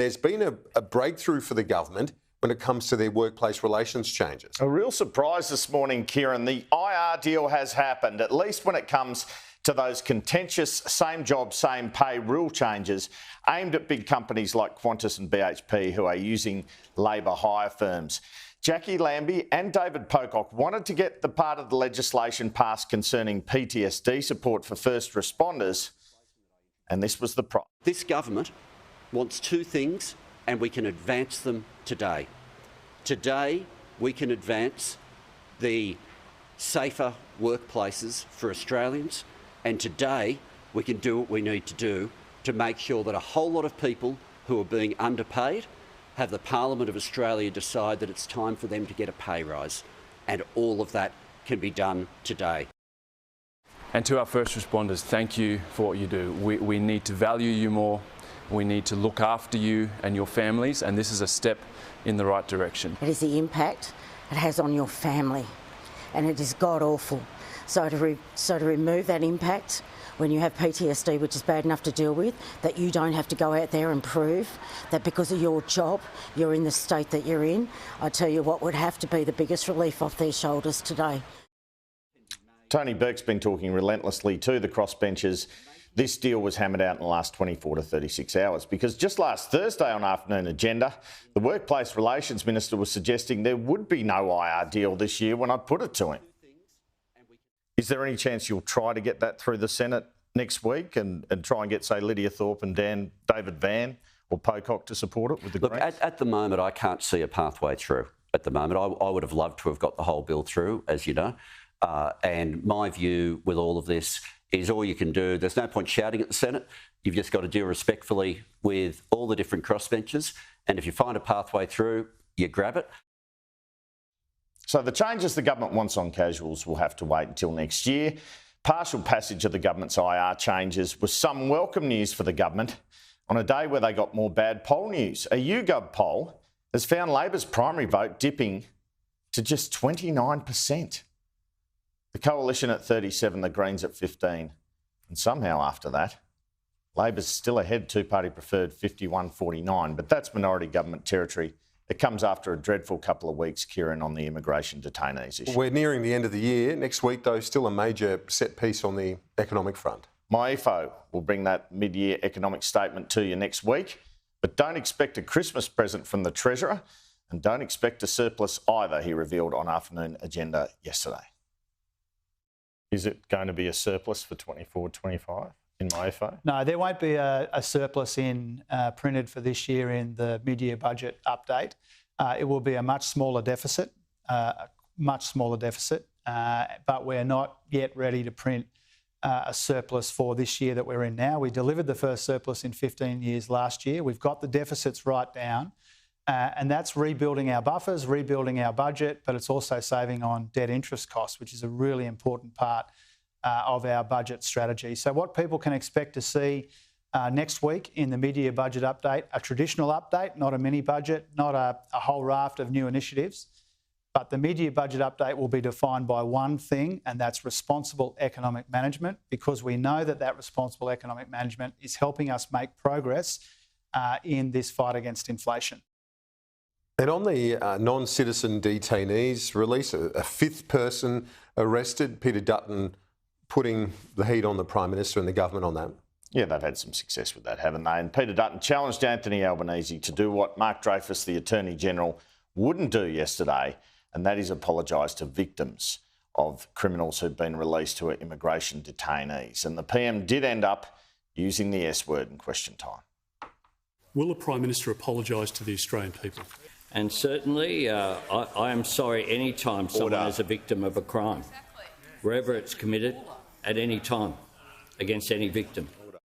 There's been a breakthrough for the government when it comes to their workplace relations changes. A real surprise this morning, Kieran. The IR deal has happened, at least when it comes to those contentious same job, same pay rule changes aimed at big companies like Qantas and BHP who are using labour hire firms. Jackie Lambie and David Pocock wanted to get the part of the legislation passed concerning PTSD support for first responders, and this was the price. This government wants two things, and we can advance them today. Today, we can advance the safer workplaces for Australians, and today we can do what we need to do to make sure that a whole lot of people who are being underpaid have the Parliament of Australia decide that it's time for them to get a pay rise, and all of that can be done today. And to our first responders, thank you for what you do. We need to value you more. We need to look after you and your families, and this is a step in the right direction. It is the impact it has on your family, and it is god-awful. So to remove that impact when you have PTSD, which is bad enough to deal with, that you don't have to go out there and prove that because of your job you're in the state that you're in, I tell you what would have to be the biggest relief off their shoulders today. Tony Burke's been talking relentlessly to the crossbenchers. This deal was hammered out in the last 24 to 36 hours because just last Thursday on Afternoon Agenda, the Workplace Relations Minister was suggesting there would be no IR deal this year when I put it to him. Is there any chance you'll try to get that through the Senate next week and try and get, say, Lydia Thorpe and David Van or Pocock to support it with the Greens? At the moment, I can't see a pathway through. At the moment, I would have loved to have got the whole bill through, as you know. And my view with all of this is all you can do. There's no point shouting at the Senate. You've just got to deal respectfully with all the different crossbenchers. And if you find a pathway through, you grab it. So the changes the government wants on casuals will have to wait until next year. Partial passage of the government's IR changes was some welcome news for the government on a day where they got more bad poll news. A YouGov poll has found Labor's primary vote dipping to just 29%. The Coalition at 37, the Greens at 15. And somehow after that, Labor's still ahead, two-party preferred 51-49, but that's minority government territory. It comes after a dreadful couple of weeks, Kieran, on the immigration detainees issue. We're nearing the end of the year. Next week, though, still a major set piece on the economic front. MyEFO will bring that mid-year economic statement to you next week, but don't expect a Christmas present from the Treasurer and don't expect a surplus either, he revealed on Afternoon Agenda yesterday. Is it going to be a surplus for 24-25 in MyEFO? No, there won't be a surplus printed for this year in the mid-year budget update. It will be a much smaller deficit, but we're not yet ready to print a surplus for this year that we're in now. We delivered the first surplus in 15 years last year. We've got the deficits right down. And that's rebuilding our buffers, rebuilding our budget, but it's also saving on debt interest costs, which is a really important part of our budget strategy. So what people can expect to see next week in the mid-year budget update, a traditional update, not a mini budget, not a whole raft of new initiatives, but the mid-year budget update will be defined by one thing, and that's responsible economic management, because we know that responsible economic management is helping us make progress in this fight against inflation. And on the non-citizen detainees release, a fifth person arrested, Peter Dutton putting the heat on the Prime Minister and the government on that. Yeah, they've had some success with that, haven't they? And Peter Dutton challenged Anthony Albanese to do what Mark Dreyfus, the Attorney-General, wouldn't do yesterday, and that is apologise to victims of criminals who've been released who are immigration detainees. And the PM did end up using the S word in question time. Will the Prime Minister apologise to the Australian people? And certainly, I am sorry any time someone is a victim of a crime, wherever it's committed, at any time, against any victim.